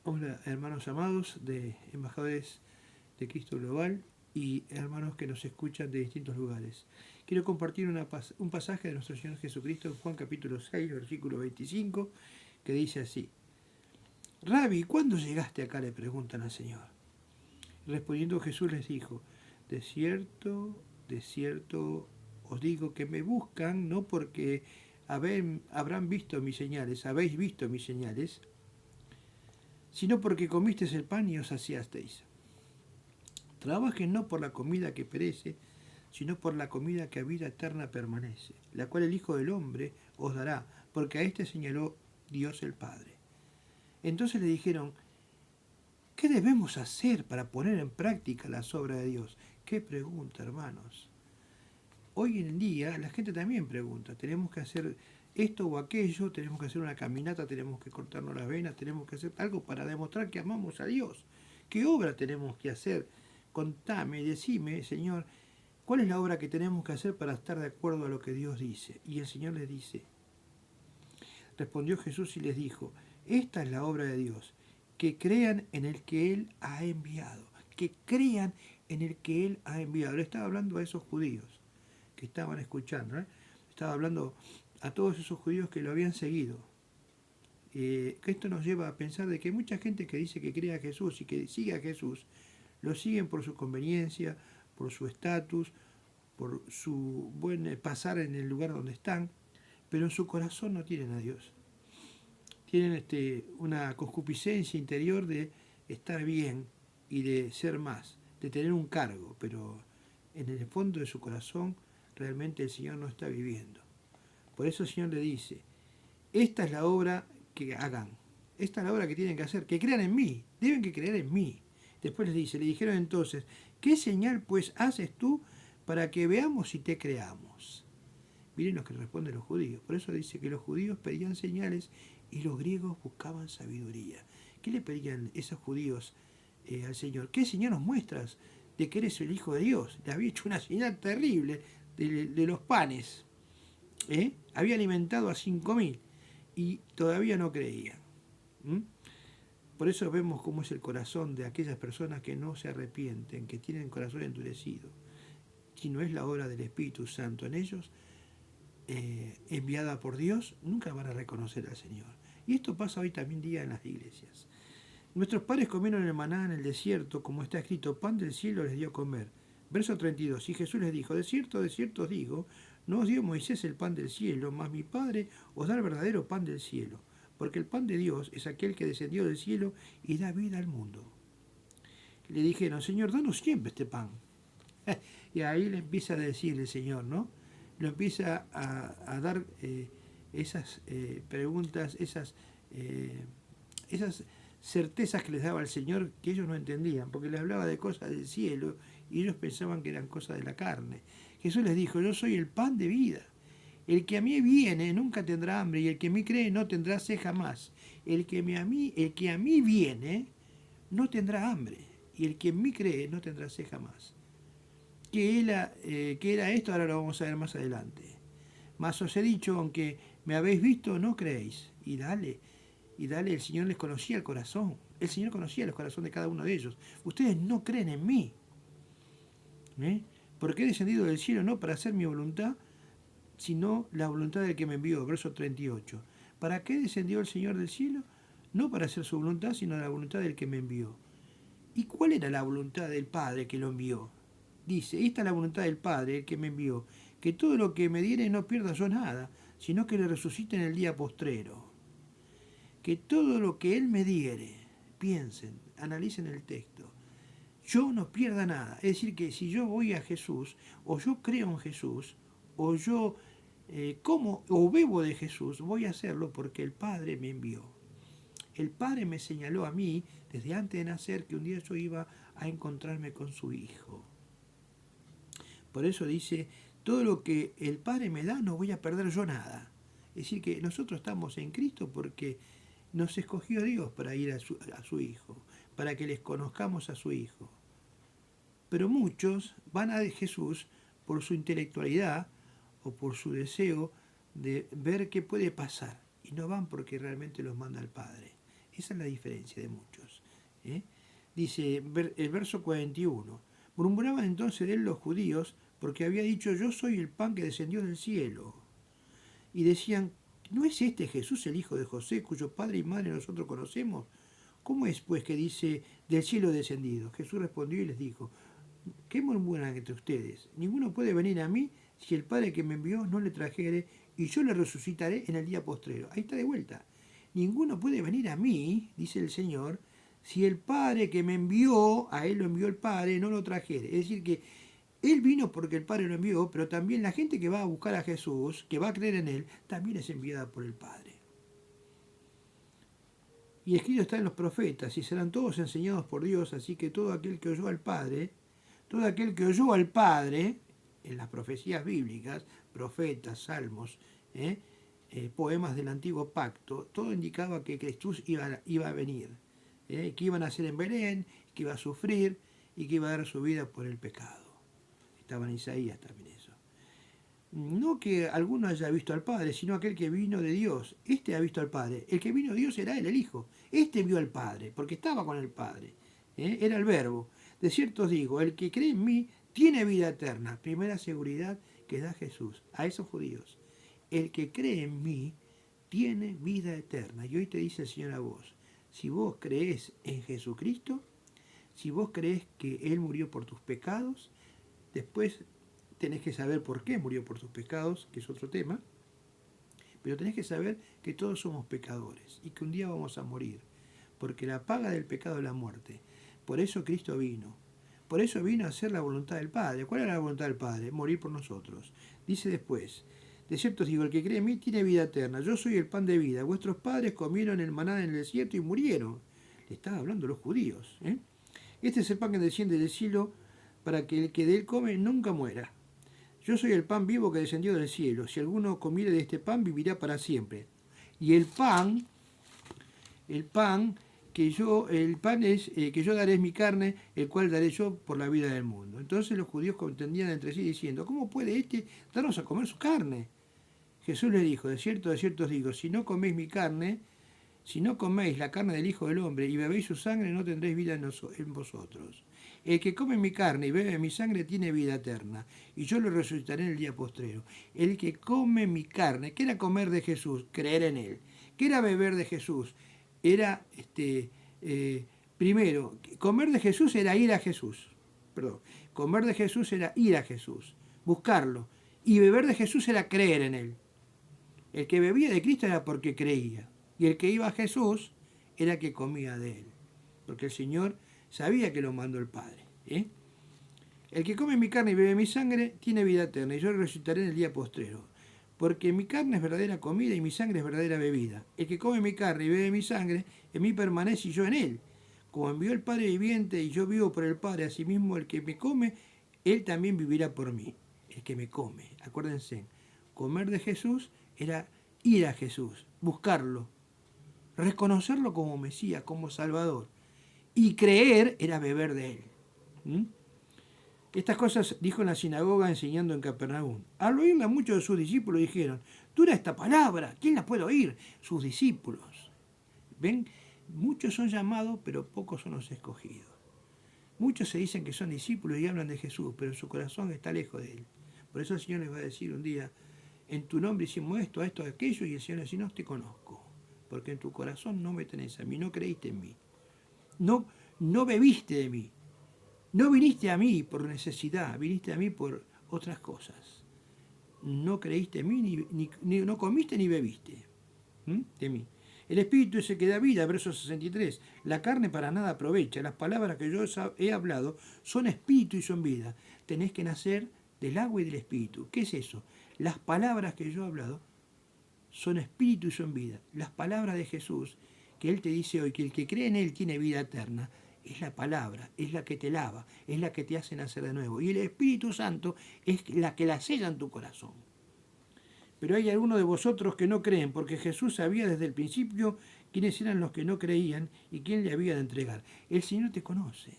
Hola, hermanos amados de Embajadores de Cristo Global y hermanos que nos escuchan de distintos lugares. Quiero compartir un pasaje de nuestro Señor Jesucristo en Juan capítulo 6, versículo 25, que dice así: Rabbi, ¿cuándo llegaste acá?, le preguntan al Señor. Respondiendo Jesús les dijo: de cierto os digo que me buscan no porque habrán visto mis señales, habéis visto mis señales, sino porque comisteis el pan y os saciasteis. Trabajen no por la comida que perece, sino por la comida que a vida eterna permanece, la cual el Hijo del Hombre os dará, porque a éste señaló Dios el Padre. Entonces le dijeron: ¿qué debemos hacer para poner en práctica las obras de Dios? Qué pregunta, hermanos. Hoy en día la gente también pregunta: tenemos que hacer esto o aquello, tenemos que hacer una caminata, tenemos que cortarnos las venas, tenemos que hacer algo para demostrar que amamos a Dios. ¿Qué obra tenemos que hacer? Contame, decime, Señor, ¿cuál es la obra que tenemos que hacer para estar de acuerdo a lo que Dios dice? Y el Señor les dice: respondió Jesús y les dijo: esta es la obra de Dios, que crean en el que Él ha enviado, que crean en el que Él ha enviado. Le estaba hablando a esos judíos que estaban escuchando, ¿eh? Estaba hablando a todos esos judíos que lo habían seguido. Que esto nos lleva a pensar de que hay mucha gente que dice que cree a Jesús y que sigue a Jesús, lo siguen por su conveniencia, por su estatus, por su buen pasar en el lugar donde están, pero en su corazón no tienen a Dios. Tienen una concupiscencia interior de estar bien y de ser más, de tener un cargo, pero en el fondo de su corazón realmente el Señor no está viviendo. Por eso el Señor le dice: esta es la obra que hagan, esta es la obra que tienen que hacer, que crean en mí, deben que creer en mí. Después les dice, le dijeron entonces: ¿qué señal pues haces tú para que veamos si te creamos? Miren lo que responden los judíos. Por eso dice que los judíos pedían señales y los griegos buscaban sabiduría. ¿Qué le pedían esos judíos al Señor? ¿Qué señal nos muestras de que eres el Hijo de Dios? Le había hecho una señal terrible de los panes. Había alimentado a 5.000 y todavía no creían. ¿Mm? Por eso vemos cómo es el corazón de aquellas personas que no se arrepienten, que tienen el corazón endurecido. Si no es la obra del Espíritu Santo en ellos, enviada por Dios, nunca van a reconocer al Señor. Y esto pasa hoy también día en las iglesias. Nuestros padres comieron el maná en el desierto, como está escrito: pan del cielo les dio a comer. Verso 32. Y Jesús les dijo: de cierto os digo, no os dio Moisés el pan del cielo, mas mi Padre os da el verdadero pan del cielo. Porque el pan de Dios es aquel que descendió del cielo y da vida al mundo. Le dijeron: Señor, danos siempre este pan. Y ahí le empieza a decir el Señor, ¿no? Lo empieza a dar esas preguntas, esas certezas que les daba el Señor, que ellos no entendían, porque les hablaba de cosas del cielo y ellos pensaban que eran cosas de la carne. Jesús les dijo: yo soy el pan de vida. El que a mí viene nunca tendrá hambre, y el que a mí cree no tendrá sed jamás. El que a mí viene no tendrá hambre, y el que en mí cree no tendrá sed jamás. ¿Qué era esto? Ahora lo vamos a ver más adelante. Mas os he dicho: aunque me habéis visto, no creéis. Y dale, el Señor les conocía el corazón. El Señor conocía el corazón de cada uno de ellos. Ustedes no creen en mí. Porque he descendido del cielo no para hacer mi voluntad, sino la voluntad del que me envió. Verso 38. ¿Para qué descendió el Señor del cielo? No para hacer su voluntad, sino la voluntad del que me envió. ¿Y cuál era la voluntad del Padre que lo envió? Dice: esta es la voluntad del Padre, el que me envió, que todo lo que me diere no pierda yo nada, sino que le resucite en el día postrero. Que todo lo que Él me diere, piensen, analicen el texto, yo no pierda nada. Es decir, que si yo voy a Jesús, o yo creo en Jesús, o yo como o bebo de Jesús, voy a hacerlo porque el Padre me envió. El Padre me señaló a mí, desde antes de nacer, que un día yo iba a encontrarme con su Hijo. Por eso dice: todo lo que el Padre me da, no voy a perder yo nada. Es decir, que nosotros estamos en Cristo porque nos escogió Dios para ir a su Hijo, para que les conozcamos a su Hijo. Pero muchos van a Jesús por su intelectualidad o por su deseo de ver qué puede pasar, y no van porque realmente los manda el Padre. Esa es la diferencia de muchos. Dice el verso 41. Murmuraban entonces de él los judíos porque había dicho: yo soy el pan que descendió del cielo. Y decían: ¿no es este Jesús el hijo de José, cuyo padre y madre nosotros conocemos? ¿Cómo es pues que dice del cielo descendido? Jesús respondió y les dijo: ¿qué murmuran entre ustedes? Ninguno puede venir a mí si el Padre que me envió no le trajere, y yo le resucitaré en el día postrero. Ahí está de vuelta. Ninguno puede venir a mí, dice el Señor, si el Padre que me envió, a él lo envió el Padre, no lo trajere. Es decir, que él vino porque el Padre lo envió, pero también la gente que va a buscar a Jesús, que va a creer en él, también es enviada por el Padre. Y escrito está en los profetas: y serán todos enseñados por Dios, así que todo aquel que oyó al Padre, en las profecías bíblicas, profetas, salmos, poemas del antiguo pacto, todo indicaba que Jesús iba a venir, que iba a nacer en Belén, que iba a sufrir y que iba a dar su vida por el pecado. Estaba en Isaías también eso. No que alguno haya visto al Padre, sino aquel que vino de Dios. Este ha visto al Padre. El que vino de Dios era él, el Hijo. Este vio al Padre, porque estaba con el Padre. Era el Verbo. De cierto os digo, el que cree en mí tiene vida eterna. Primera seguridad que da Jesús a esos judíos. El que cree en mí tiene vida eterna. Y hoy te dice el Señor a vos: si vos creés en Jesucristo, si vos creés que Él murió por tus pecados, después tenés que saber por qué murió por tus pecados, que es otro tema, pero tenés que saber que todos somos pecadores y que un día vamos a morir, porque la paga del pecado es la muerte. Por eso Cristo vino. Por eso vino a hacer la voluntad del Padre. ¿Cuál era la voluntad del Padre? Morir por nosotros. Dice después: de cierto os digo, el que cree en mí tiene vida eterna. Yo soy el pan de vida. Vuestros padres comieron el maná en el desierto y murieron. Le estaba hablando a los judíos. Este es el pan que desciende del cielo, para que el que de él come nunca muera. Yo soy el pan vivo que descendió del cielo. Si alguno comiere de este pan, vivirá para siempre. Y el pan es que yo daré es mi carne, el cual daré yo por la vida del mundo. Entonces los judíos contendían entre sí diciendo: ¿cómo puede éste darnos a comer su carne? Jesús les dijo: de cierto os digo, si no coméis mi carne, si no coméis la carne del Hijo del Hombre y bebéis su sangre, no tendréis vida en vosotros. El que come mi carne y bebe mi sangre tiene vida eterna, y yo lo resucitaré en el día postrero. El que come mi carne, ¿qué era comer de Jesús? Creer en Él. ¿Qué era beber de Jesús? Era, primero, comer de Jesús era ir a Jesús. Perdón, comer de Jesús era ir a Jesús, buscarlo. Y beber de Jesús era creer en Él. El que bebía de Cristo era porque creía. Y el que iba a Jesús era que comía de Él. Porque el Señor sabía que lo mandó el Padre. El que come mi carne y bebe mi sangre tiene vida eterna, y yo resucitaré en el día postrero. Porque mi carne es verdadera comida y mi sangre es verdadera bebida. El que come mi carne y bebe mi sangre, en mí permanece y yo en él. Como envió el Padre viviente y yo vivo por el Padre, asimismo el que me come, él también vivirá por mí. El que me come. Acuérdense, comer de Jesús era ir a Jesús, buscarlo, reconocerlo como Mesías, como Salvador. Y creer era beber de él. Estas cosas dijo en la sinagoga enseñando en Capernaum. Al oírla, muchos de sus discípulos dijeron: dura esta palabra, ¿quién la puede oír? Sus discípulos. ¿Ven? Muchos son llamados, pero pocos son los escogidos. Muchos se dicen que son discípulos y hablan de Jesús, pero su corazón está lejos de él. Por eso el Señor les va a decir un día: en tu nombre hicimos esto, aquello, y el Señor dice: no te conozco, porque en tu corazón no me tenés a mí, no creíste en mí. No bebiste de mí. No viniste a mí por necesidad, viniste a mí por otras cosas. No creíste en mí, no comiste ni bebiste de mí. El Espíritu es el que da vida, verso 63. La carne para nada aprovecha. Las palabras que yo he hablado son espíritu y son vida. Tenés que nacer del agua y del Espíritu. ¿Qué es eso? Las palabras que yo he hablado son espíritu y son vida. Las palabras de Jesús, que Él te dice hoy, que el que cree en Él tiene vida eterna, es la palabra, es la que te lava, es la que te hace nacer de nuevo. Y el Espíritu Santo es la que la sella en tu corazón. Pero hay algunos de vosotros que no creen, porque Jesús sabía desde el principio quiénes eran los que no creían y quién le había de entregar. El Señor te conoce.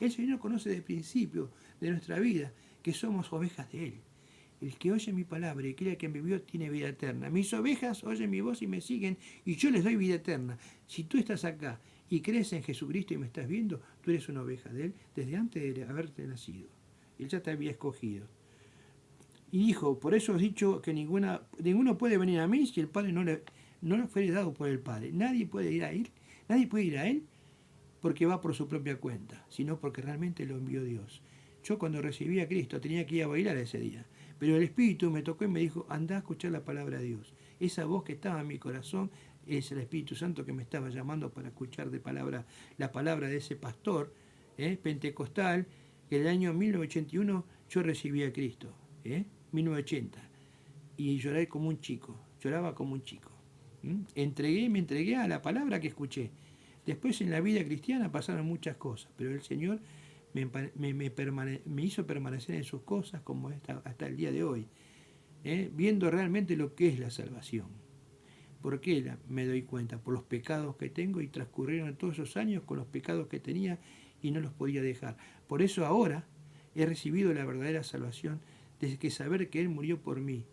El Señor conoce desde el principio de nuestra vida que somos ovejas de Él. El que oye mi palabra y crea que me envió tiene vida eterna. Mis ovejas oyen mi voz y me siguen y yo les doy vida eterna. Si tú estás acá y crees en Jesucristo y me estás viendo, tú eres una oveja de Él desde antes de haberte nacido. Él ya te había escogido. Y dijo, por eso os he dicho que ninguno puede venir a mí si el Padre no le fuere dado por el Padre. Nadie puede ir a Él porque va por su propia cuenta, sino porque realmente lo envió Dios. Yo cuando recibí a Cristo tenía que ir a bailar ese día, pero el Espíritu me tocó y me dijo, anda a escuchar la palabra de Dios. Esa voz que estaba en mi corazón es el Espíritu Santo que me estaba llamando para escuchar la palabra de ese pastor pentecostal, que en el año 1981 yo recibí a Cristo, 1980, y lloré como un chico, lloraba como un chico. Me entregué a la palabra que escuché. Después en la vida cristiana pasaron muchas cosas, pero el Señor me hizo permanecer en sus cosas como hasta el día de hoy, viendo realmente lo que es la salvación. ¿Por qué me doy cuenta? Por los pecados que tengo y transcurrieron todos esos años con los pecados que tenía y no los podía dejar. Por eso ahora he recibido la verdadera salvación desde que saber que Él murió por mí,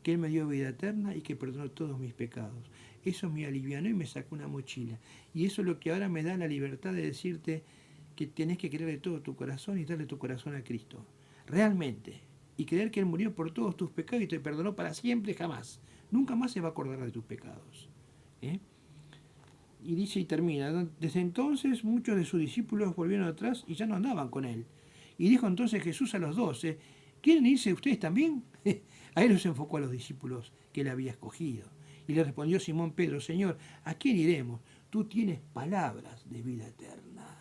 que Él me dio vida eterna y que perdonó todos mis pecados. Eso me alivianó y me sacó una mochila. Y eso es lo que ahora me da la libertad de decirte que tenés que creer de todo tu corazón y darle tu corazón a Cristo. Realmente. Y creer que Él murió por todos tus pecados y te perdonó para siempre, jamás. Nunca más se va a acordar de tus pecados. Y dice y termina, desde entonces muchos de sus discípulos volvieron atrás y ya no andaban con Él. Y dijo entonces Jesús a los 12, ¿quieren irse ustedes también? A Él los enfocó a los discípulos que Él había escogido. Y le respondió Simón Pedro, Señor, ¿a quién iremos? Tú tienes palabras de vida eterna.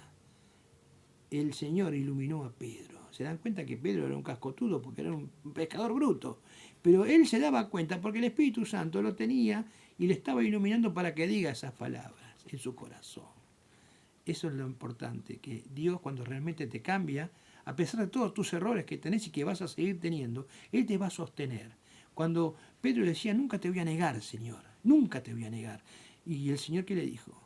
El Señor iluminó a Pedro. Se dan cuenta que Pedro era un cascotudo porque era un pescador bruto. Pero él se daba cuenta porque el Espíritu Santo lo tenía y le estaba iluminando para que diga esas palabras en su corazón. Eso es lo importante, que Dios cuando realmente te cambia, a pesar de todos tus errores que tenés y que vas a seguir teniendo, Él te va a sostener. Cuando Pedro le decía, nunca te voy a negar, Señor, nunca te voy a negar. Y el Señor, ¿qué le dijo?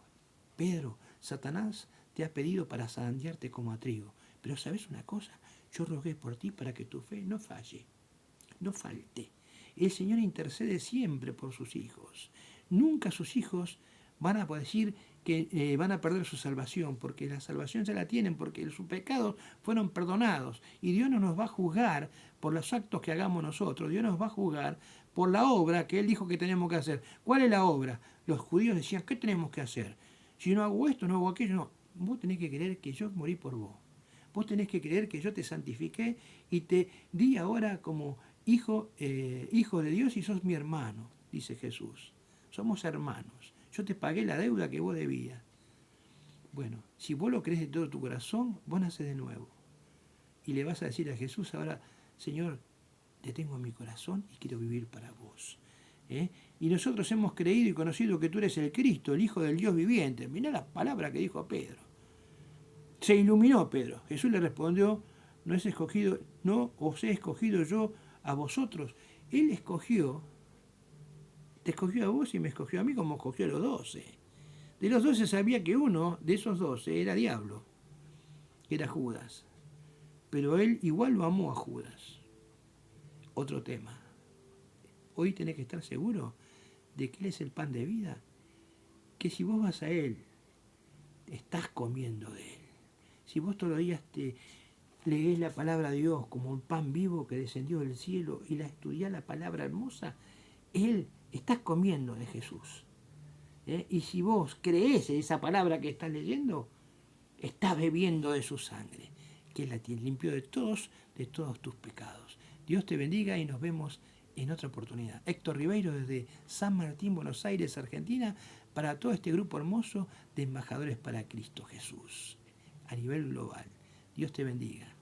Pedro, Satanás te ha pedido para zarandearte como a trigo. Pero ¿sabes una cosa? Yo rogué por ti para que tu fe no falle, no falte. El Señor intercede siempre por sus hijos. Nunca sus hijos van a decir que van a perder su salvación, porque la salvación ya la tienen, porque sus pecados fueron perdonados. Y Dios no nos va a juzgar por los actos que hagamos nosotros, Dios nos va a juzgar por la obra que Él dijo que tenemos que hacer. ¿Cuál es la obra? Los judíos decían, ¿qué tenemos que hacer? Si no hago esto, no hago aquello, no. Vos tenés que creer que yo morí por vos. Vos tenés que creer que yo te santifiqué y te di ahora como hijo de Dios y sos mi hermano, dice Jesús. Somos hermanos. Yo te pagué la deuda que vos debías. Bueno, si vos lo crees de todo tu corazón, vos nacés de nuevo. Y le vas a decir a Jesús ahora, Señor, te tengo en mi corazón y quiero vivir para vos. Y nosotros hemos creído y conocido que tú eres el Cristo, el Hijo del Dios viviente. Mirá la palabra que dijo Pedro. Se iluminó Pedro. Jesús le respondió, no os he escogido yo a vosotros. Él te escogió a vos y me escogió a mí como escogió a los 12. De los 12 sabía que uno de esos 12 era diablo, que era Judas. Pero él igual lo amó a Judas. Otro tema. Hoy tenés que estar seguro de que Él es el pan de vida. Que si vos vas a Él, estás comiendo de Él. Si vos todos los días te lees la palabra de Dios como un pan vivo que descendió del cielo y la estudiás la palabra hermosa, Él estás comiendo de Jesús. Y si vos creés en esa palabra que estás leyendo, estás bebiendo de su sangre, que Él la tiene limpio de todos tus pecados. Dios te bendiga y nos vemos en otra oportunidad. Héctor Ribeiro desde San Martín, Buenos Aires, Argentina, para todo este grupo hermoso de embajadores para Cristo Jesús, a nivel global. Dios te bendiga.